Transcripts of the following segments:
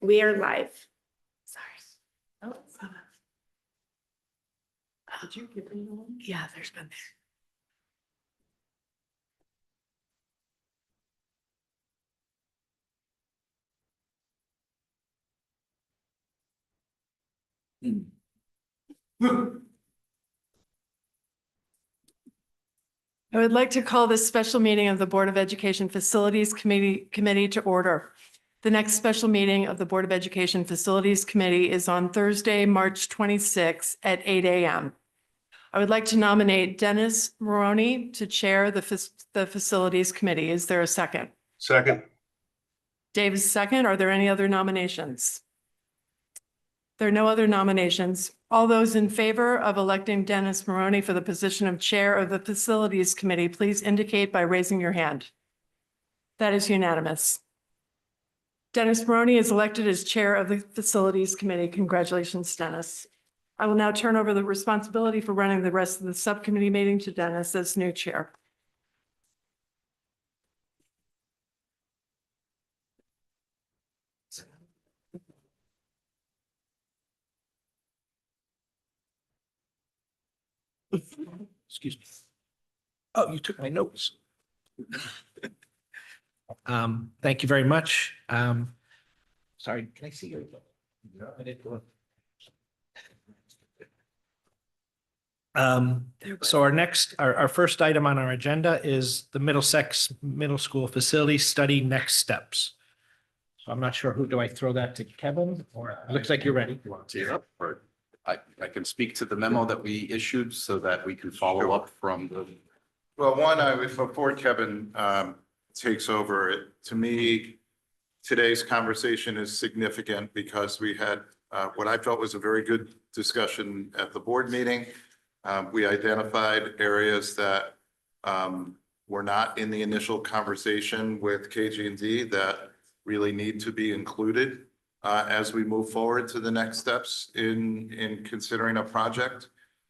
We are live. Sorry. Oh, Did you give me one? yeah, there's been. I would like to call this special meeting of the Board of Education Facilities Committee to order. The next special meeting of the Board of Education Facilities Committee is on Thursday, March 26 at 8 a.m. I would like to nominate Dennis Maroney to chair the Facilities Committee. Is there a second? Second. Dave is second. Are there any other nominations? There are no other nominations. All those in favor of electing Dennis Maroney for the position of Chair of the Facilities Committee, please indicate by raising your hand. That is unanimous. Dennis Maroney is elected as Chair of the Facilities Committee. Congratulations, Dennis. I will now turn over the responsibility for running the rest of the subcommittee meeting to Dennis as new Chair. Excuse me. Oh, you took my notes. Thank you very much. Sorry, can I see your? I didn't go. So our first item on our agenda is the Middlesex Middle School Facility Study Next Steps. So I'm not sure do I throw that to Kevin, or it looks like you're ready. You want to tee it up or? I can speak to the memo that we issued so that we can follow up from the. Well, before Kevin takes over, to me, today's conversation is significant because we had what I felt was a very good discussion at the board meeting. We identified areas that were not in the initial conversation with KG&D that really need to be included as we move forward to the next steps in considering a project.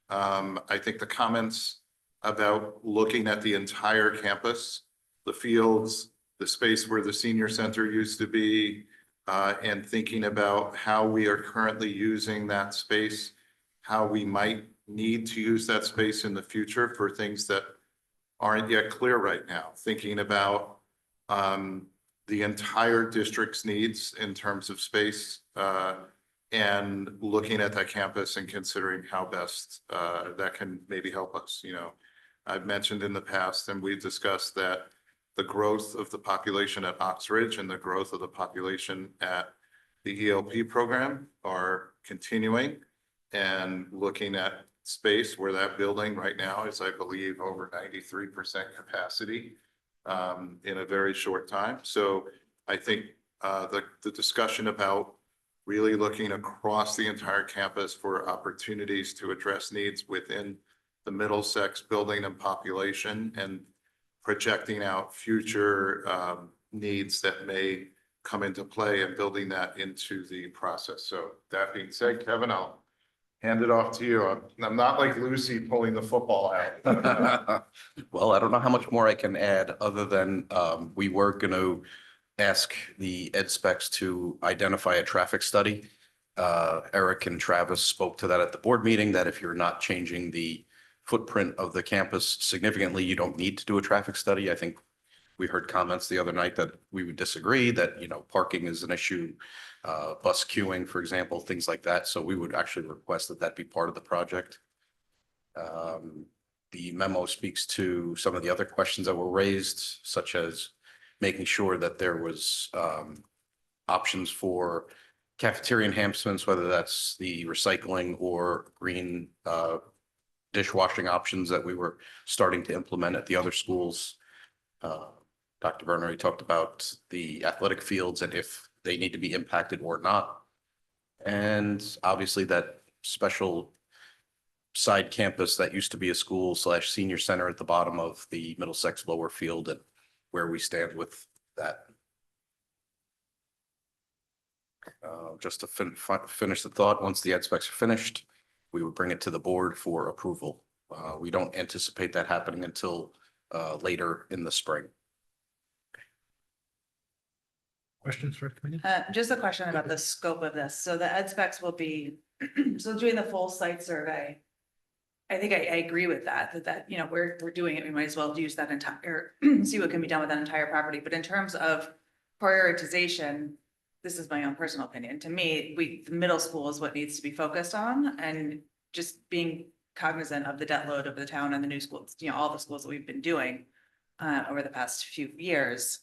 I think the comments about looking at the entire campus, the fields, the space where the senior center used to be, and thinking about how we are currently using that space, how we might need to use that space in the future for things that aren't yet clear right now. Thinking about the entire district's needs in terms of space and looking at that campus and considering how best that can maybe help us. You know, I've mentioned in the past and we've discussed that the growth of the population at Oxbridge and the growth of the population at the ELP program are continuing, and looking at space where that building right now is, I believe, over 93% capacity in a very short time. So I think the discussion about really looking across the entire campus for opportunities to address needs within the Middlesex building and population, and projecting out future needs that may come into play and building that into the process. So that being said, Kevin, I'll hand it off to you. I'm not like Lucy pulling the football out. Well, I don't know how much more I can add other than we were going to ask the ed specs to identify a traffic study. Eric and Travis spoke to that at the board meeting, that if you're not changing the footprint of the campus significantly, you don't need to do a traffic study. I think we heard comments the other night that we would disagree, that, you know, parking is an issue, bus queuing, for example, things like that. So we would actually request that that be part of the project. The memo speaks to some of the other questions that were raised, such as making sure that there was options for cafeteria enhancements, whether that's the recycling or green dishwashing options that we were starting to implement at the other schools. Dr. Berner talked about the athletic fields and if they need to be impacted or not. And obviously that special side campus that used to be a school / senior center at the bottom of the Middlesex lower field, and where we stand with that. Just to finish the thought, once the ed specs are finished, we would bring it to the board for approval. We don't anticipate that happening until later in the spring. Questions for the committee? Just a question about the scope of this. So the ed specs will be, so doing the full site survey. I think I agree with that, you know, we're doing it, we might as well use that entire, see what can be done with that entire property. But in terms of prioritization, this is my own personal opinion. To me, the middle school is what needs to be focused on, and just being cognizant of the debt load of the town and the new schools, you know, all the schools that we've been doing over the past few years.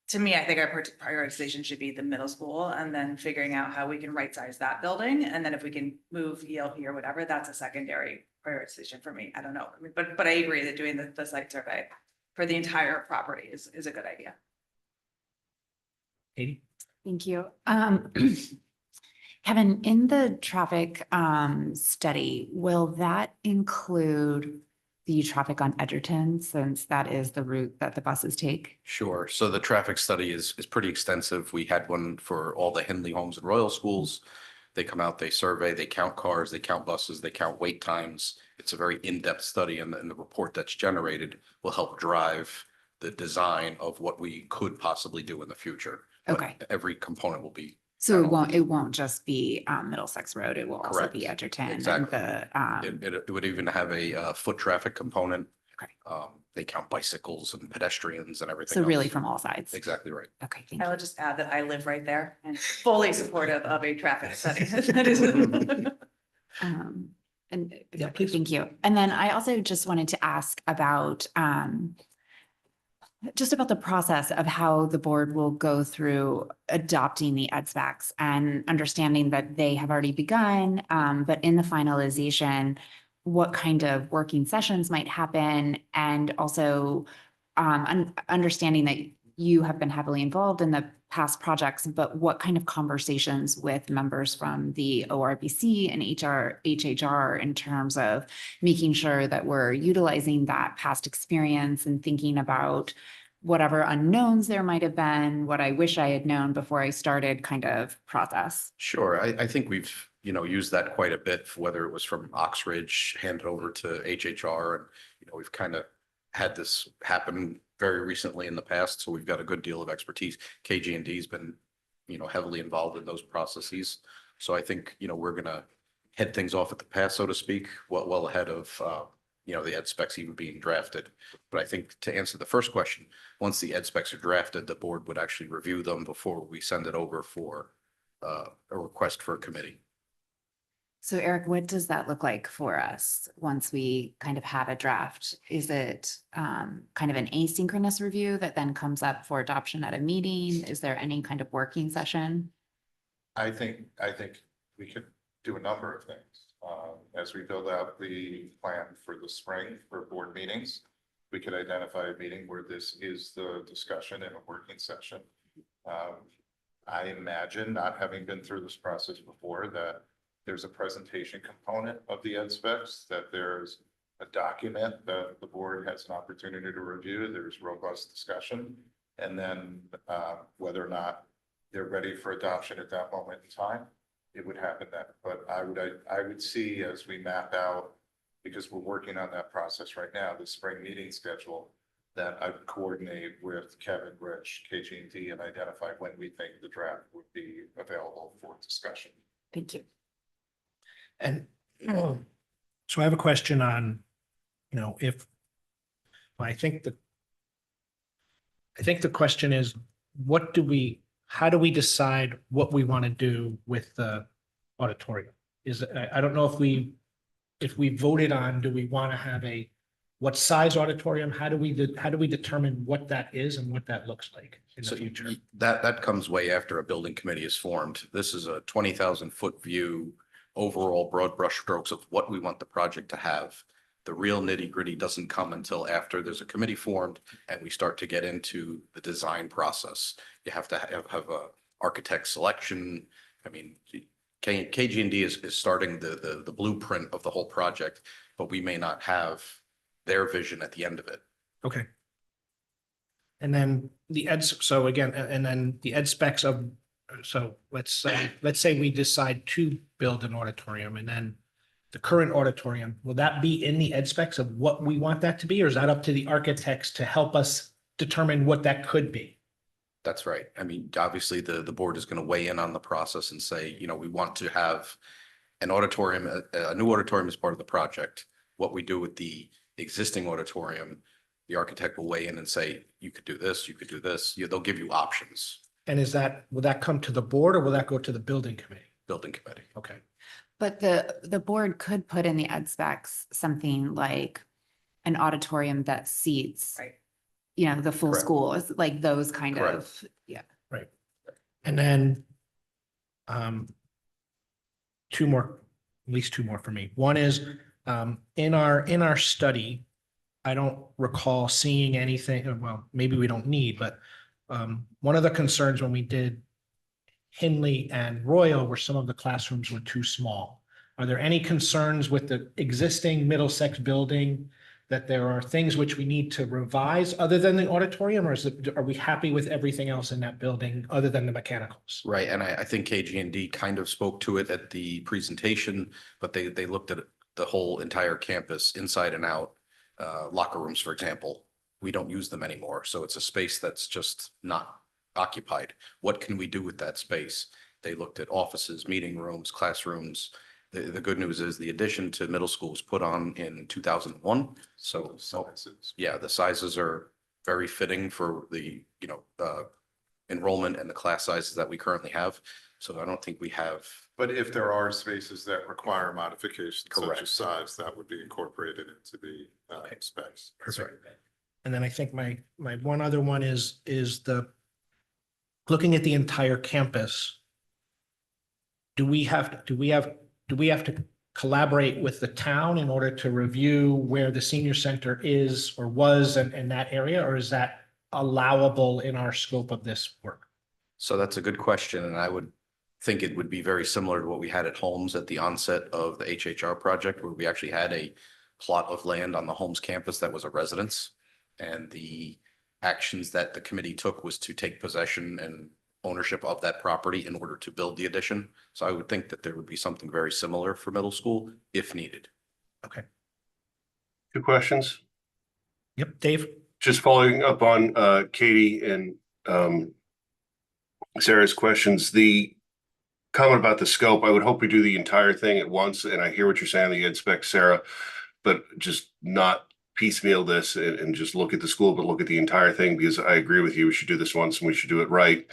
To me, I think our prioritization should be the middle school, and then figuring out how we can right size that building. And then if we can move ELP or whatever, that's a secondary prioritization for me. I don't know. I mean, but I agree that doing the site survey for the entire property is a good idea. Katie? Thank you. Kevin, in the traffic study, will that include the traffic on Edgerton, since that is the route that the buses take? Sure. So the traffic study is pretty extensive. We had one for all the Henley Homes and Royal Schools. They come out, they survey, they count cars, they count buses, they count wait times. It's a very in-depth study, and the report that's generated will help drive the design of what we could possibly do in the future. But Okay. every component will be, So it won't just be Middlesex Road, it will also Correct. be Edgerton and Exactly. the, it would even have a foot traffic component. Okay. They count bicycles and pedestrians and everything so really else. from all sides. Exactly right. Okay, thank I you. will just add that I live right there and fully supportive of a traffic study. That is. And Yeah, okay, please. thank you. And then I also just wanted to ask about just about the process of how the board will go through adopting the ed specs, and understanding that they have already begun, but in the finalization, what kind of working sessions might happen, and also understanding that you have been heavily involved in the past projects, but what kind of conversations with members from the ORBC and HHR in terms of making sure that we're utilizing that past experience and thinking about whatever unknowns there might have been, what I wish I had known before I started kind of process. Sure. I think we've, used that quite a bit, whether it was from Oxridge handed over to HHR. And, we've kind of had this happen very recently in the past. So we've got a good deal of expertise. KG&D has been, heavily involved in those processes. So I think, we're going to head things off at the pass, so to speak, well ahead of, the ed specs even being drafted. But I think to answer the first question, once the ed specs are drafted, the board would actually review them before we send it over for a request for a committee. So Eric, what does that look like for us once we kind of have a draft? Is it kind of an asynchronous review that then comes up for adoption at a meeting? Is there any kind of working session? I think we could do a number of things. As we build out the plan for the spring for board meetings, we could identify a meeting where this is the discussion in a working session. I imagine, not having been through this process before, that there's a presentation component of the ed specs, that there's a document that the board has an opportunity to review, there's robust discussion, and then whether or not they're ready for adoption at that moment in time, it would happen then. But I would see, as we map out, because we're working on that process right now, the spring meeting schedule, that I would coordinate with Kevin, Rich, KG&D, and identify when we think the draft would be available for discussion. Thank you. And so I have a question on, if I think the question is, how do we decide what we want to do with the auditorium? I don't know if we voted on, do we want to have what size auditorium? How do we determine what that is and what that looks like in the So future? that comes way after a building committee is formed. This is a 20,000 foot view, overall broad brush strokes of what we want the project to have. The real nitty gritty doesn't come until after there's a committee formed and we start to get into the design process. You have to have a architect selection. I mean, KG&D is starting the blueprint of the whole project, but we may not have their vision at the end of it. Okay. And then so again, and then the ed specs so let's say we decide to build an auditorium, and then the current auditorium, will that be in the ed specs of what we want that to be, or is that up to the architects to help us determine what that could be? That's right. I mean, obviously, the board is going to weigh in on the process and say, you know, we want to have an auditorium, a new auditorium as part of the project. What we do with the existing auditorium, the architect will weigh in and say, you could do this, you could do this. They'll give you options, And will that come to the board or will that go to the building committee? building committee. Okay. But the board could put in the ed specs something like an auditorium that seats, Right. you know, the full Correct. school, is like those kind Correct. of, yeah. And then two more, at least two more for me. One is in our study, I don't recall seeing anything, well, maybe we don't need, but one of the concerns when we did Hinley and Royal were some of the classrooms were too small. Are there any concerns with the existing Middlesex building that there are things which we need to revise other than the auditorium, or are we happy with everything else in that building other than the mechanicals? Right, and I think KG&D kind of spoke to it at the presentation, but they looked at the whole entire campus inside and out. Locker rooms, for example, we don't use them anymore, so it's a space that's just not occupied. What can we do with that space? They looked at offices, meeting rooms, classrooms. The good news is the addition to middle school was put on in 2001. So yeah, the sizes are very fitting for the, you know, enrollment and the class sizes that we currently have. So I don't think we have. But if there are spaces that require modifications such Correct. as size, that would be incorporated into the specs. Perfect. And then I think my one other one is looking at the entire campus. Do we have to collaborate with the town in order to review where the senior center is or was in that area, or is that allowable in our scope of this work? So that's a good question, and I would think it would be very similar to what we had at Holmes at the onset of the HHR project, where we actually had a plot of land on the Holmes campus that was a residence. And the actions that the committee took was to take possession and ownership of that property in order to build the addition. So I would think that there would be something very similar for middle school if needed. Okay. Two questions. Yep, Dave? Just following up on Katie and Sarah's questions. The comment about the scope, I would hope we do the entire thing at once. And I hear what you're saying, the ed spec, Sarah, but just not piecemeal this and just look at the school, but look at the entire thing, because I agree with you. We should do this once and we should do it right.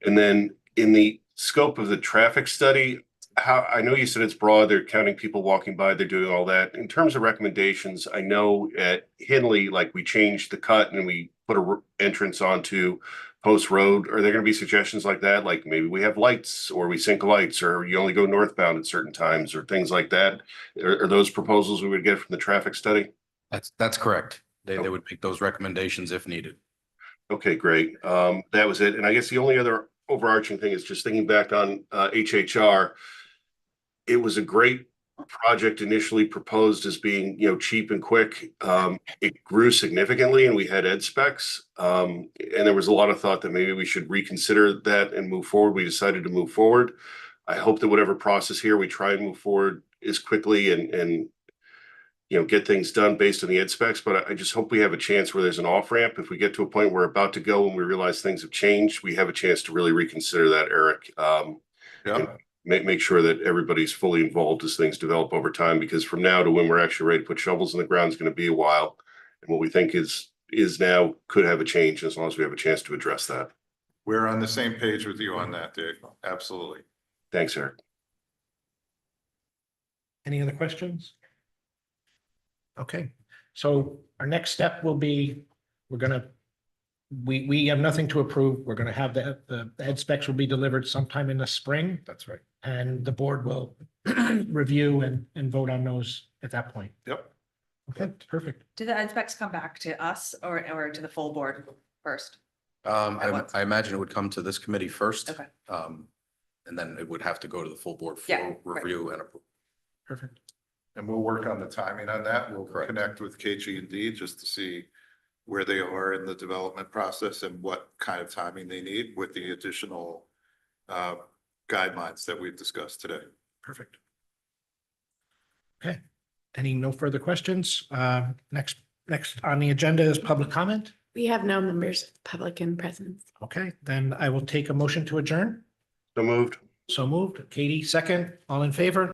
And then in the scope of the traffic study, how, I know you said it's broad, they're counting people walking by, they're doing all that. In terms of recommendations, I know at Hinley, like we changed the cut and we put a entrance onto Post Road. Are there going to be suggestions like that? Like maybe we have lights or we sync lights, or you only go northbound at certain times, or things like that? Are those proposals we would get from the traffic study? That's correct. They would make those recommendations if needed. Okay, great. That was it. And I guess the only other overarching thing is just thinking back on HHR. It was a great project initially proposed as being, you know, cheap and quick. It grew significantly and we had ed specs. And there was a lot of thought that maybe we should reconsider that and move forward. We decided to move forward. I hope that whatever process here, we try and move forward as quickly and you know, get things done based on the ed specs, but I just hope we have a chance where there's an off ramp. If we get to a point we're about to go and we realize things have changed, we have a chance to really reconsider that, Eric. Yeah. Make sure that everybody's fully involved as things develop over time, because from now to when we're actually ready to put shovels in the ground is going to be a while. And what we think is now could have a change as long as we have a chance to address that. We're on the same page with you on that, Dave. Absolutely. Thanks, Eric. Any other questions? Okay, so our next step will be, we have nothing to approve. We're gonna have the ed specs will be delivered sometime in the spring. That's right. And the board will review and vote on those at that point. Yep. Okay, perfect. Do the ed specs come back to us or to the full board first? I imagine it would come to this committee first. Okay. And then it would have to go to the full board Yeah, for right. review and approval. Perfect. And we'll work on the timing on that. We'll Correct. connect with KG&D just to see where they are in the development process and what kind of timing they need with the additional guidelines that we've discussed today. Perfect. Okay, no further questions? Next on the agenda is public comment. We have no members of the public in presence. Okay, then I will take a motion to adjourn. So moved. So moved. Katie, second. All in favor?